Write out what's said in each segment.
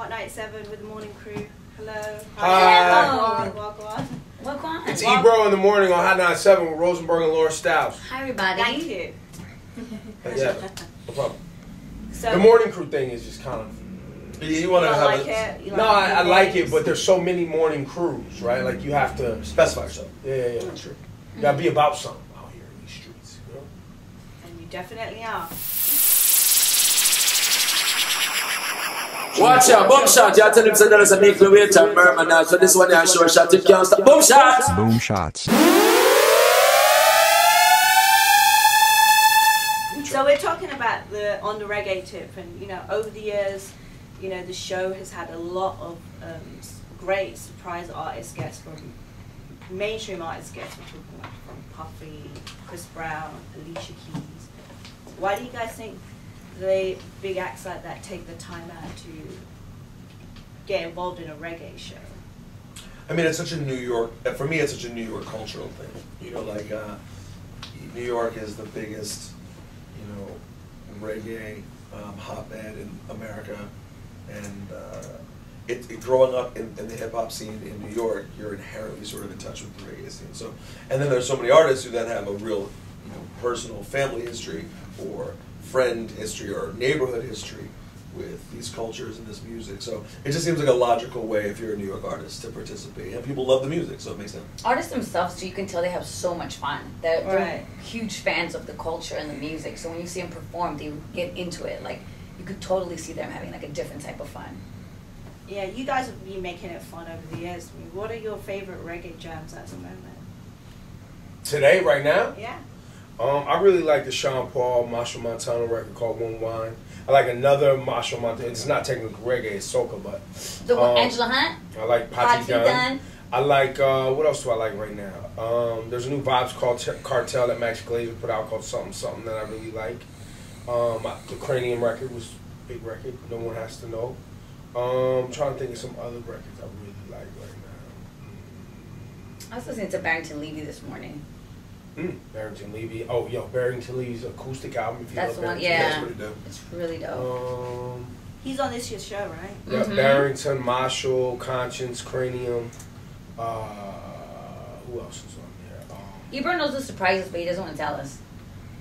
Hot 97 with the morning crew. Hello. Hi. Welcome. It's Ebro in the morning on Hot 97 with Rosenberg and Laura Stylez. Hi, everybody. Thank you. Yeah, no problem. So, the morning crew thing is just kind of... You want to have like it? No, I like it, but there's so many morning crews, right? Like you have to... specify yourself. Yeah. True. You gotta be about something out here in these streets, you know? And you definitely are. Watch out, boom shot. You tell him say there's a make the way to murmur now. So this one here short shot, you can't stop. Boom shots! Boom shots. So we're talking about the On Da Reggae Tip, and you know, over the years, you know, the show has had a lot of great surprise artist guests from mainstream artist guests. We're talking about from Puffy, Chris Brown, Alicia Keys. Why do you guys think the big acts like that take the time out to get involved in a reggae show? I mean, it's such a New York, for me, it's such a New York cultural thing. You know, like, New York is the biggest, you know, reggae hotbed in America. And growing up in the hip-hop scene in New York, you're inherently sort of in touch with the reggae scene. So, and then there's so many artists who then have a real, you know, personal family history or friend history or neighborhood history with these cultures and this music. So it just seems like a logical way if you're a New York artist to participate. And people love the music, so it makes sense. Artists themselves, too, you can tell they have so much fun. They're huge fans of the culture and the music. So when you see them perform, they get into it. Like, you could totally see them having like a different type of fun. Yeah, you guys have been making it fun over the years. I mean, what are your favorite reggae jams at the moment? Today, right now? Yeah. I really like the Sean Paul, Machel Montano record called One Wine. I like another Machel Montano. It's not technically reggae, it's soca, but... The one, Angela Hunt? I like Patti Dunn. I like, what else do I like right now? There's a new Vibes called Cartel that Max Glazer put out called Something Something that I really like. The Kranium record was a big record, No One Has to Know. I'm trying to think of some other records I really like right now. I was listening to Barrington Levy this morning. Barrington Levy. Oh, yo, Barrington Levy's acoustic album. If you That's love the one, Barrington, yeah. that's pretty dope. It's really dope. He's on this year's show, right? Yeah, Barrington, Machel, Konshens, Kranium. Who else is on there? Ebro knows the surprises, but he doesn't want to tell us.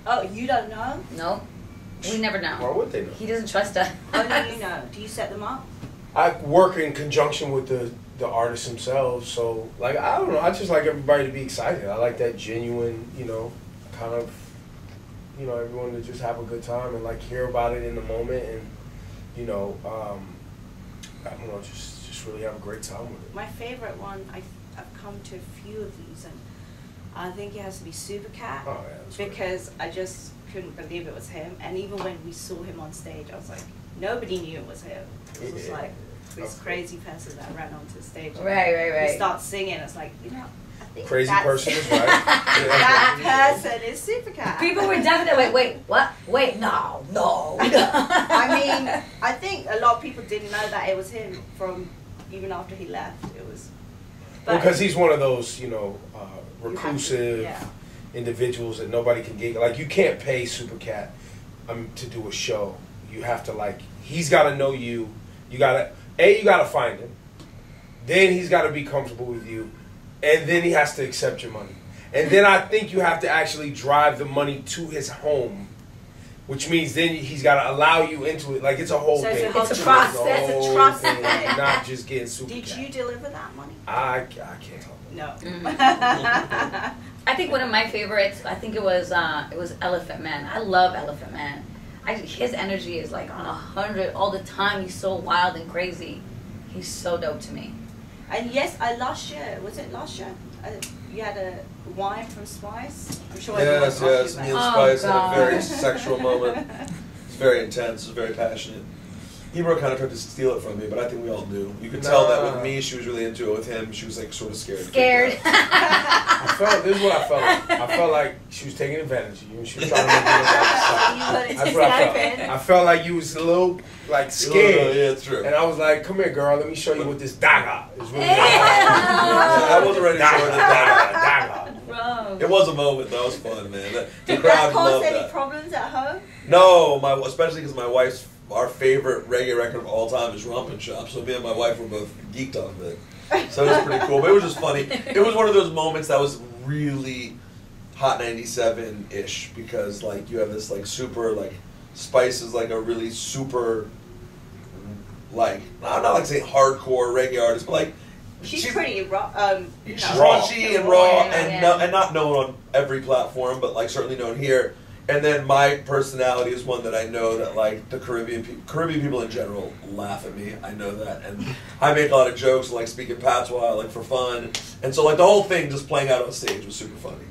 Oh, you don't know? No. We never know. Why would they know? He doesn't trust us. Only you know. Do you set them up? I work in conjunction with the artists themselves, so like I don't know. I just like everybody to be excited. I like that genuine, you know, kind of, you know, everyone to just have a good time and like hear about it in the moment, and you know, I don't know, just really have a great time with it. My favorite one, I've come to a few of these, and I think it has to be Supercat. Oh yeah, that's because great. I just couldn't believe it was him, and even when we saw him on stage, I was like, nobody knew it was him. It was like this crazy person that ran onto the stage. Right. He starts singing. It's like, you know, I think crazy person is right. That person is Supercat. People were definitely wait, what? Wait, no. I mean, I think a lot of people didn't know that it was him from even after he left. It was. Because he's one of those, you know, reclusive individuals that nobody can get. Like, you can't pay Supercat to do a show. You have to, like, he's got to know you. You got to, you got to find him. Then he's got to be comfortable with you. And then he has to accept your money. And then I think you have to actually drive the money to his home, which means then he's got to allow you into it. Like, it's a whole thing. It's a process. It's a trust thing. Not just getting Supercat. Did you deliver that money? I can't talk about No. I think one of my favorites, I think it was Elephant Man. I love Elephant Man. His energy is like on 100 all the time. He's so wild and crazy. He's so dope to me. And yes, last year, was it last year? You had a wine from Spice? I'm sure Yes, everyone Neil talked Spice had a very sexual moment. It's very intense, it's very passionate. Ebro kind of tried to steal it from me, but I think we all knew. You could tell that with me, she was really into it. With him, she was like sort of scared. This is what I felt like. I felt like she was taking advantage of you, and she was trying to make you look. That's what I felt. I felt like you was a little like scared. Yeah, it's true. And I was like, "Come here, girl. Let me show you what this daga is really." I wasn't ready to show her the daga. Bro. It was a moment. That was fun, man. The Did crowd that cause loved any that. problems at home? No, especially because my wife's our favorite reggae record of all time is Romp and Shop. So me and my wife were both geeked off of it. So it was pretty cool. But it was just funny. It was one of those moments that was really Hot 97-ish because like you have this like super like Spice is like a really super like I'm not like saying hardcore reggae artist, but like she's pretty raw. She's raunchy and raw and not known on every platform, but like certainly known here. And then my personality is one that I know that like the Caribbean people in general laugh at me. I know that, and I make a lot of jokes like speaking patois like for fun, and so like the whole thing just playing out on stage was super funny.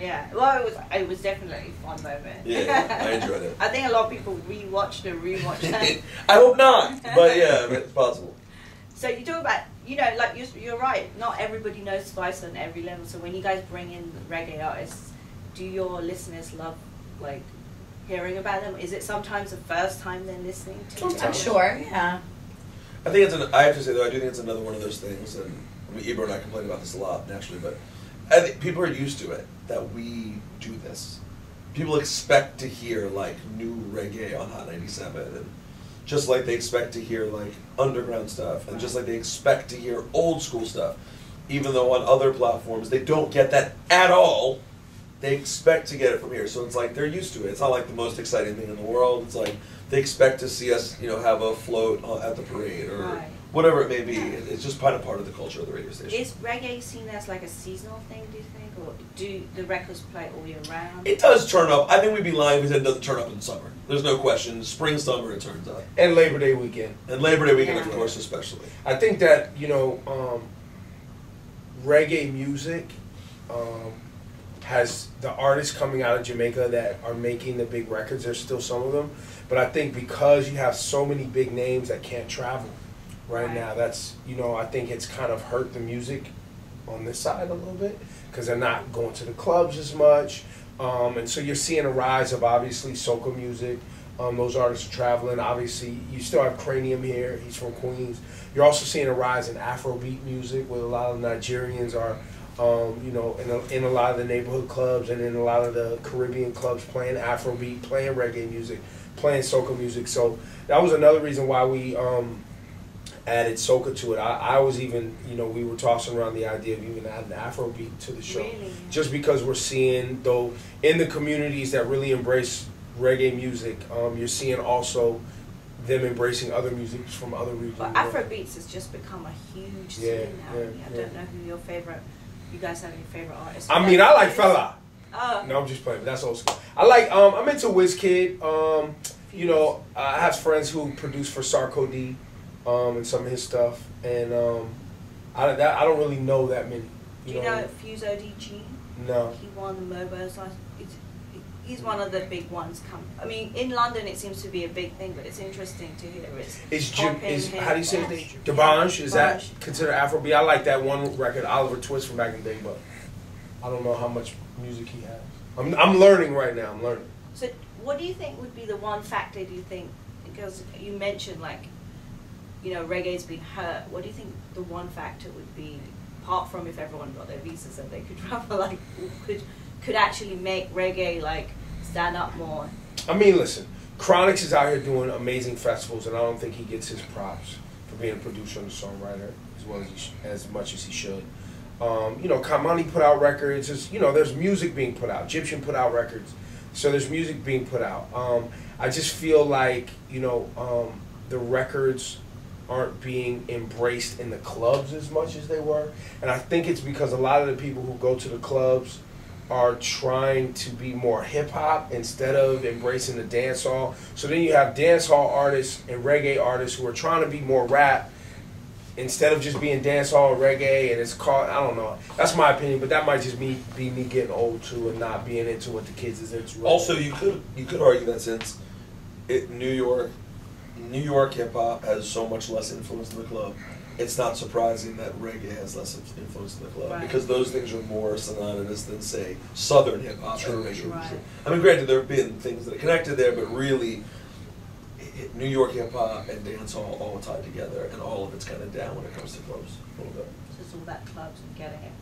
Yeah, well, it was definitely a fun moment. Yeah, I enjoyed it. I think a lot of people rewatched that. I hope not, but yeah, it's possible. So you talk about, you know, like you're right. Not everybody knows Spice on every level. So when you guys bring in reggae artists, do your listeners love like hearing about them? Is it sometimes the first time they're listening to them? I'm sure, yeah. I think I have to say though, I do think it's another one of those things, and I mean, Ebro and I complain about this a lot naturally, but I think people are used to it that we do this. People expect to hear like new reggae on Hot 97, and just like they expect to hear like underground stuff, and just like they expect to hear old school stuff, even though on other platforms they don't get that at all. They expect to get it from here, so it's like they're used to it. It's not like the most exciting thing in the world. It's like they expect to see us, you know, have a float at the parade or whatever it may be. It's just kind of part of the culture of the radio station. Is reggae seen as like a seasonal thing, do you think? Or do the records play all year round? It does turn up. I think we'd be lying if we said it doesn't turn up in summer. There's no question. Spring, summer, it turns up. And Labor Day weekend. And Labor Day weekend, of course, especially. I think that, you know, reggae music has the artists coming out of Jamaica that are making the big records. There's still some of them. But I think because you have so many big names that can't travel right now, that's, you know, I think it's kind of hurt the music on this side a little bit because they're not going to the clubs as much. And so you're seeing a rise of obviously soca music. Those artists are traveling. Obviously, you still have Kranium here. He's from Queens. You're also seeing a rise in Afro-beat music where a lot of Nigerians are you know, in a lot of the neighborhood clubs and in a lot of the Caribbean clubs playing Afrobeat, playing reggae music, playing soca music. So that was another reason why we added soca to it. I was even, you know, we were tossing around the idea of even adding Afrobeat to the show. Really? Just because we're seeing, though, in the communities that really embrace reggae music, you're seeing also them embracing other music from other regions. But Afrobeats has just become a huge scene now. I don't know who your favorite. You guys have any favorite artists? I mean, I like Fela. No, I'm just playing. That's old school. I like. I'm into Wizkid. You know, I have friends who produce for Sarkodie, and some of his stuff, and I don't really know that many. Do you know Fuse ODG? No. He won the Mobos last. He's one of the big ones. I mean, in London it seems to be a big thing, but it's interesting to hear. How do you say his name? D'banj. Is that considered Afrobeat? I like that one record, Oliver Twist from back in the day, but I don't know how much music he has. I'm learning right now. I'm learning. So, what do you think would be the one factor? Do you think, because you mentioned like, you know, reggae's been hurt. What do you think the one factor would be, apart from if everyone got their visas and they could travel, like could actually make reggae like stand up more? I mean, listen, Chronix is out here doing amazing festivals, and I don't think he gets his props for being a producer and a songwriter as much as he should. You know, Kamani put out records. You know, there's music being put out. Gyptian put out records, so there's music being put out. I just feel like, you know, the records aren't being embraced in the clubs as much as they were, and I think it's because a lot of the people who go to the clubs are trying to be more hip-hop instead of embracing the dancehall. So then you have dancehall artists and reggae artists who are trying to be more rap instead of just being dancehall and reggae, and it's called, I don't know. That's my opinion, but that might just be me getting old too and not being into what the kids is into. Also, you could argue that since New York hip-hop has so much less influence in the club, it's not surprising that reggae has less influence in the club, because those things are more synonymous than, say, Southern hip-hop and reggae. Right. I mean, granted, there have been things that are connected there, but really, New York hip-hop and dancehall all tied together, and all of it's kind of down when it comes to clubs a little bit. So it's all about clubs and getting it.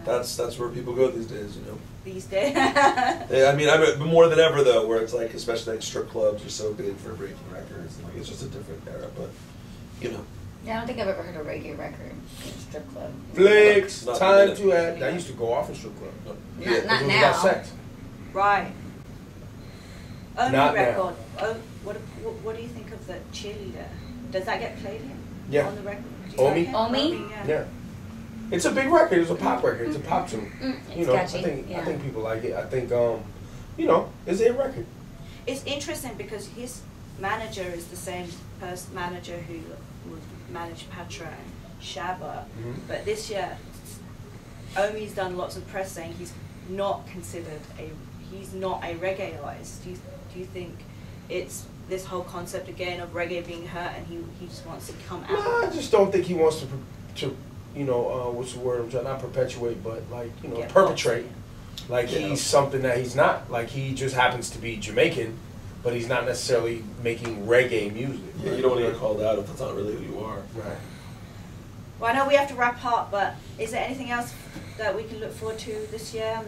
That's where people go these days, you know. These days. Yeah, I mean, more than ever though, where it's like, especially like strip clubs are so big for breaking records. Like, it's just a different era, but you know. Yeah, I don't think I've ever heard a reggae record in a strip club. Flicks, Not time to have. I used to go off in strip club. Not It was now. about sex. Right. Only Not record. Oh, what do you think of the cheerleader? Does that get played here? Yeah. On the record? Do you Omi? like it? Omi? Yeah. Yeah. It's a big record. It's a pop record. It's a pop tune. It's You know, catchy. I think people like it. I think you know, it's a record. It's interesting because his manager is the same manager who would manage Patra and Shabba. But this year, Omi's done lots of press saying he's not a reggae artist. Do you think it's this whole concept again of reggae being hurt and he just wants to come out? No, I just don't think he wants to you know, what's the word I'm trying, not perpetuate, but like, you know, Get perpetrate. Like Yeah. he's something that he's not. Like he just happens to be Jamaican, but he's not necessarily making reggae music. Yeah, you don't want to get called out if that's not really who you are. Right. Well, I know we have to wrap up, but is there anything else that we can look forward to this year?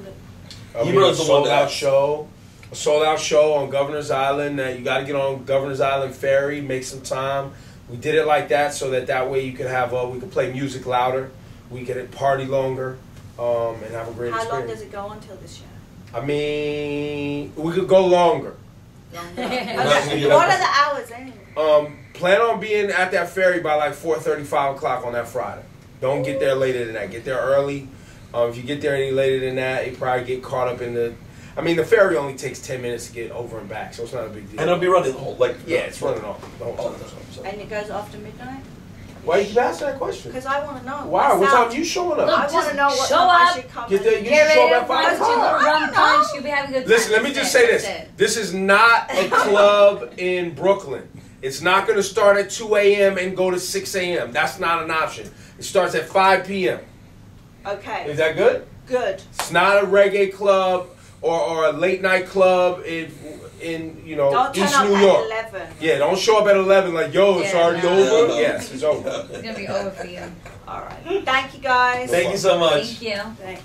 A sold out show. A sold out show on Governor's Island. You got to get on Governor's Island ferry, make some time. We did it like that so that way you could have we could play music louder, we could party longer, and have a great experience. How long does it go until this year? I mean, we could go longer. Okay. What are the hours anyway? Plan on being at that ferry by like 4:30, 5 o'clock on that Friday. Don't get there later than that. Get there early. If you get there any later than that, you probably get caught up in the. I mean, the ferry only takes 10 minutes to get over and back, so it's not a big deal. And it'll be running the whole it's running all the whole time. So. And it goes after midnight? Why you keep asking that question? Because I want to know. Why? What time you showing up? Look, I want to know what show time I up. should come. Get there. You Get should show ready up to at 5 punch, you little o'clock. rum punch, you'll be having a good time. Listen, let me just say this. That's it. This is not a club in Brooklyn. It's not going to start at 2 a.m. and go to 6 a.m. That's not an option. It starts at 5 p.m. Okay. Is that good? Good. It's not a reggae club or a late night club in you know, Don't turn East up New at York. 11. Yeah, don't show up at 11 like, yo, it's Yeah, already no. over. No. Yes, it's over. It's going to be over for you. All right. Thank you guys. Thank you so much. Thank you. Thanks.